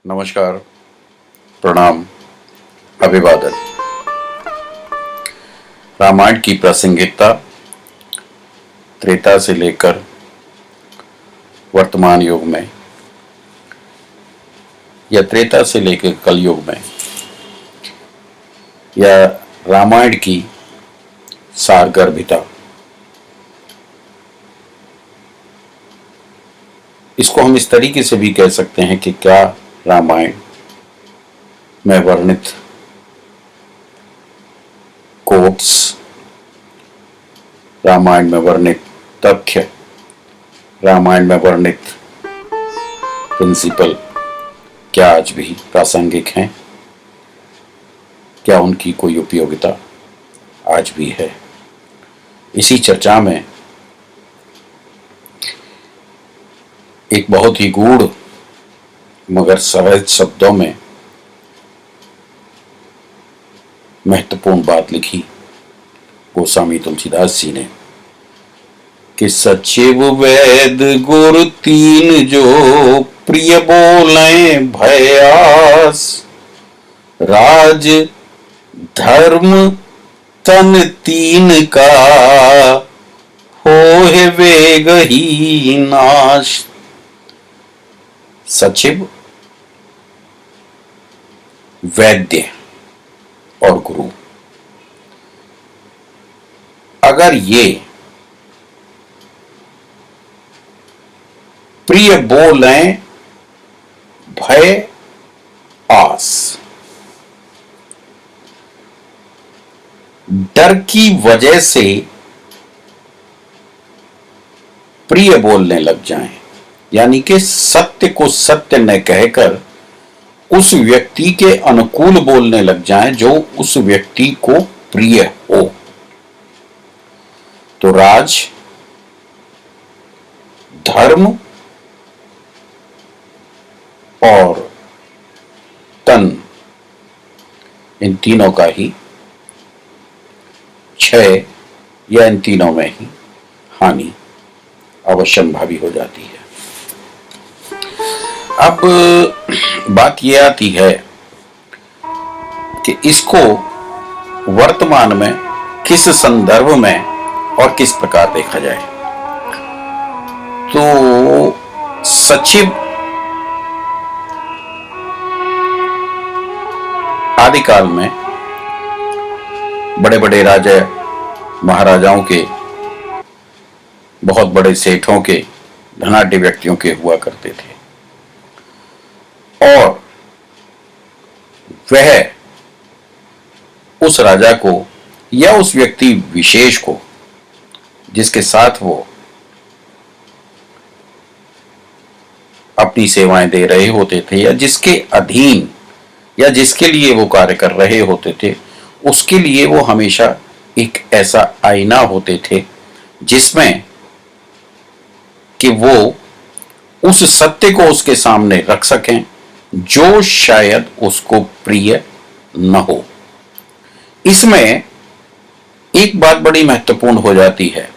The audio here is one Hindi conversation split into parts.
नमस्कार, प्रणाम, अभिवादन। रामायण की प्रासंगिकता त्रेता से लेकर वर्तमान युग में या त्रेता से लेकर कलयुग में या रामायण की सारगर्भिता, इसको हम इस तरीके से भी कह सकते हैं कि क्या रामायण में वर्णित कोट्स, रामायण में वर्णित तथ्य, रामायण में वर्णित प्रिंसिपल क्या आज भी प्रासंगिक हैं? क्या उनकी कोई उपयोगिता आज भी है? इसी चर्चा में एक बहुत ही गूढ़ मगर सहज शब्दों में महत्वपूर्ण बात लिखी गोस्वामी तुलसीदास जी ने कि सचिव वैद गुरु तीन जो प्रिय बोले भयास, राज धर्म तन तीन का होए वेग ही नाश। सचिव, वैद्य और गुरु, अगर ये प्रिय बोले भय आस, डर की वजह से प्रिय बोलने लग जाएं, यानी कि सत्य को सत्य न कहकर उस व्यक्ति के अनुकूल बोलने लग जाएं जो उस व्यक्ति को प्रिय हो, तो राज, धर्म और तन, इन तीनों का ही क्षय या इन तीनों में ही हानि अवश्यंभावी हो जाती है। अब बात यह आती है कि इसको वर्तमान में किस संदर्भ में और किस प्रकार देखा जाए। तो सचिव आदिकाल में बड़े बड़े राजा महाराजाओं के, बहुत बड़े सेठों के, धनाढ्य व्यक्तियों के हुआ करते थे और वह उस राजा को या उस व्यक्ति विशेष को जिसके साथ वो अपनी सेवाएं दे रहे होते थे या जिसके अधीन या जिसके लिए वो कार्य कर रहे होते थे, उसके लिए वो हमेशा एक ऐसा आईना होते थे जिसमें कि वो उस सत्य को उसके सामने रख सकें जो शायद उसको प्रिय न हो। इसमें एक बात बड़ी महत्वपूर्ण हो जाती है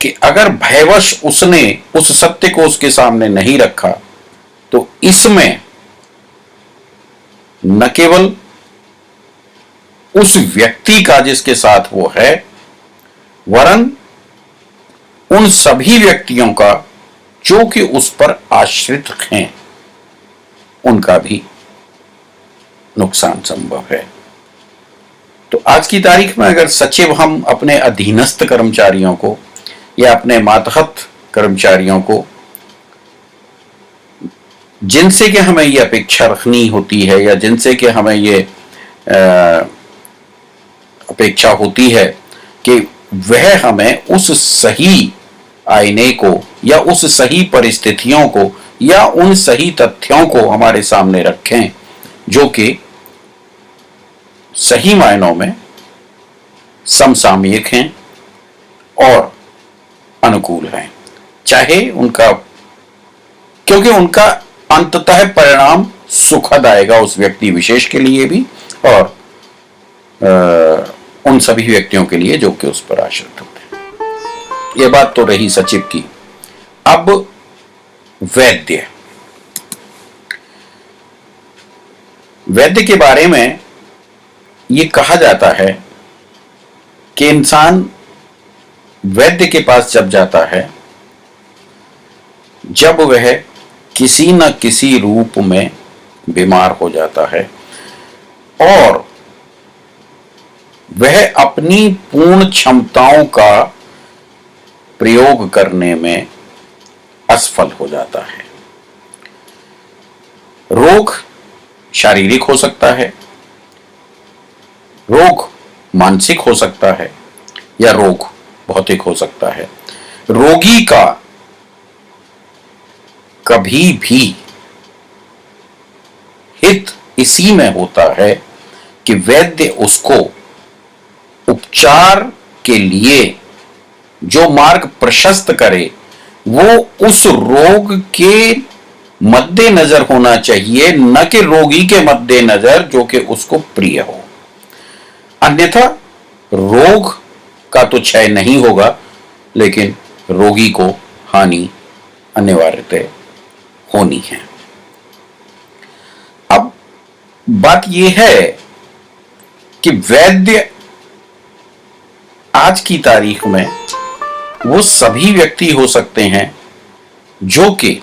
कि अगर भयवश उसने उस सत्य को उसके सामने नहीं रखा तो इसमें न केवल उस व्यक्ति का जिसके साथ वो है, वरन उन सभी व्यक्तियों का जो कि उस पर आश्रित हैं, उनका भी नुकसान संभव है। तो आज की तारीख में अगर सचिव हम अपने अधीनस्थ कर्मचारियों को या अपने मातहत कर्मचारियों को, जिनसे कि हमें ये अपेक्षा रखनी होती है या जिनसे कि हमें ये अपेक्षा होती है कि वह हमें उस सही आईने को या उस सही परिस्थितियों को या उन सही तथ्यों को हमारे सामने रखें जो कि सही मायनों में समसामयिक हैं और अनुकूल हैं, चाहे उनका, क्योंकि उनका अंततः परिणाम सुखद आएगा उस व्यक्ति विशेष के लिए भी और उन सभी व्यक्तियों के लिए जो कि उस पर आश्रित होते हैं। यह बात तो रही सचिव की। अब वैद्य, वैद्य के बारे में ये कहा जाता है कि इंसान वैद्य के पास जब जाता है जब वह किसी न किसी रूप में बीमार हो जाता है और वह अपनी पूर्ण क्षमताओं का प्रयोग करने में असफल हो जाता है। रोग शारीरिक हो सकता है, रोग मानसिक हो सकता है या रोग भौतिक हो सकता है। रोगी का कभी भी हित इसी में होता है कि वैद्य उसको उपचार के लिए जो मार्ग प्रशस्त करे वो उस रोग के मद्देनजर होना चाहिए, न कि रोगी के मद्देनजर जो कि उसको प्रिय हो। अन्यथा रोग का तो क्षय नहीं होगा, लेकिन रोगी को हानि अनिवार्यतः होनी है। अब बात यह है कि वैद्य आज की तारीख में वो सभी व्यक्ति हो सकते हैं जो कि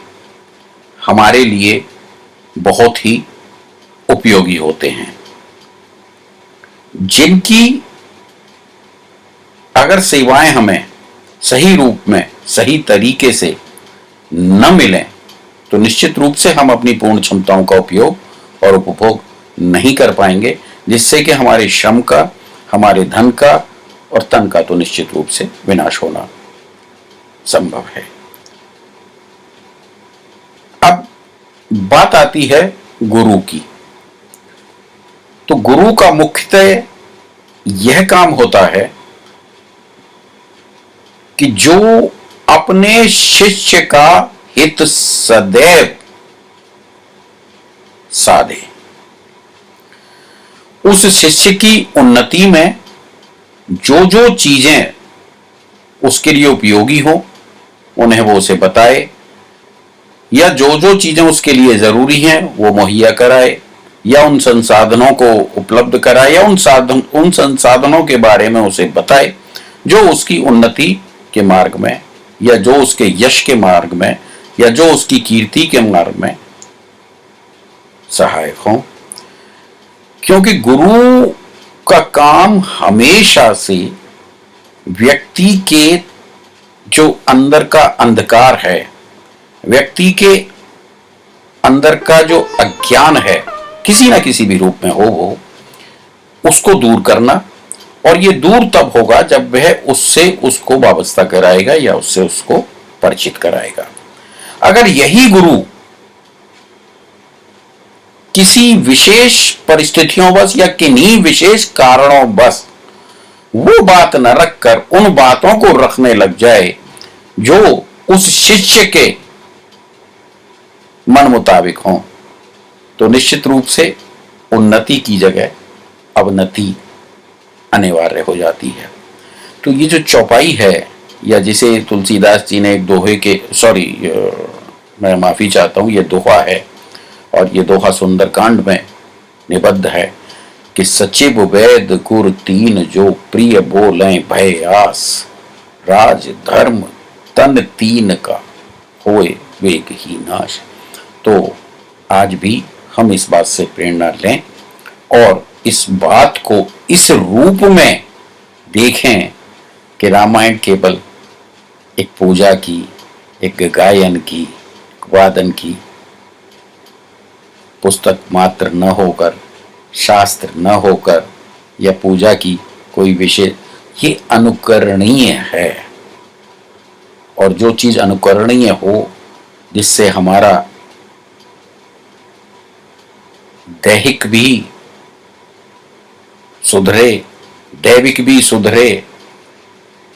हमारे लिए बहुत ही उपयोगी होते हैं, जिनकी अगर सेवाएं हमें सही रूप में सही तरीके से न मिलें तो निश्चित रूप से हम अपनी पूर्ण क्षमताओं का उपयोग और उपभोग नहीं कर पाएंगे, जिससे कि हमारे श्रम का, हमारे धन का और तन का तो निश्चित रूप से विनाश होना संभव है। अब बात आती है गुरु की। तो गुरु का मुख्यतः यह काम होता है कि जो अपने शिष्य का हित सदैव साधे, उस शिष्य की उन्नति में जो जो चीजें उसके लिए उपयोगी हो उन्हें वो उसे बताए, या जो जो चीजें उसके लिए जरूरी हैं वो मुहैया कराए, या उन संसाधनों को उपलब्ध कराए, या उन संसाधनों के बारे में उसे बताए जो उसकी उन्नति के मार्ग में, या जो उसके यश के मार्ग में, या जो उसकी कीर्ति के मार्ग में सहायक हो। क्योंकि गुरु का काम हमेशा से व्यक्ति के जो अंदर का अंधकार है, व्यक्ति के अंदर का जो अज्ञान है, किसी ना किसी भी रूप में हो वो उसको दूर करना, और ये दूर तब होगा जब वह उससे उसको वाबस्ता कराएगा या उससे उसको परिचित कराएगा। अगर यही गुरु किसी विशेष परिस्थितियों बस या किन्हीं विशेष कारणों बस वो बात न रखकर उन बातों को रखने लग जाए जो उस शिष्य के मन मुताबिक हों, तो निश्चित रूप से उन्नति की जगह अवनति अनिवार्य हो जाती है। तो ये जो चौपाई है, या जिसे तुलसीदास जी ने एक दोहे के मैं माफी चाहता हूं, ये दोहा है और ये दोहा सुंदरकांड में निबद्ध है कि सचिव वेद गुर तीन जो प्रिय बोलें भय आस, राज धर्म तन तीन का होए वेग ही नाश। तो आज भी हम इस बात से प्रेरणा लें और इस बात को इस रूप में देखें कि रामायण केवल एक पूजा की, एक गायन की, वादन की पुस्तक मात्र न होकर, शास्त्र न होकर, या पूजा की कोई विषय, ये अनुकरणीय है। और जो चीज अनुकरणीय हो, जिससे हमारा दैहिक भी सुधरे, दैविक भी सुधरे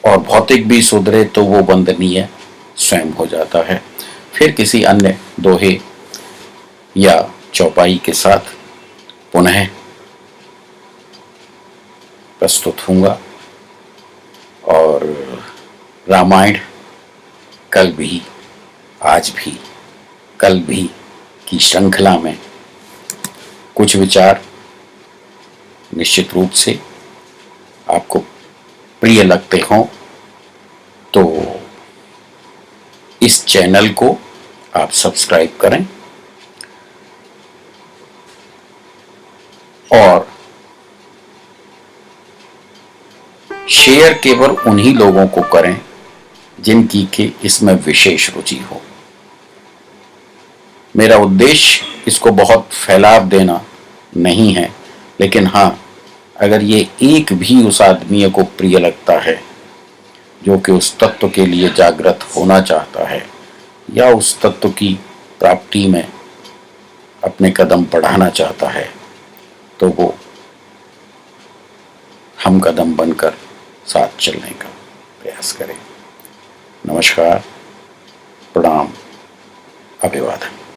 और भौतिक भी सुधरे, तो वो वंदनीय स्वयं हो जाता है। फिर किसी अन्य दोहे या चौपाई के साथ पुनः प्रस्तुत होऊंगा, और रामायण कल भी, आज भी, कल भी की श्रृंखला में कुछ विचार निश्चित रूप से आपको प्रिय लगते हों तो इस चैनल को आप सब्सक्राइब करें और शेयर केवल उन्हीं लोगों को करें जिनकी कि इसमें विशेष रुचि हो। मेरा उद्देश्य इसको बहुत फैलाव देना नहीं है, लेकिन हाँ, अगर ये एक भी उस आदमी को प्रिय लगता है जो कि उस तत्व के लिए जागृत होना चाहता है या उस तत्व की प्राप्ति में अपने कदम बढ़ाना चाहता है, तो वो हम कदम बनकर साथ चलने का प्रयास करें। नमस्कार, प्रणाम, अभिवादन।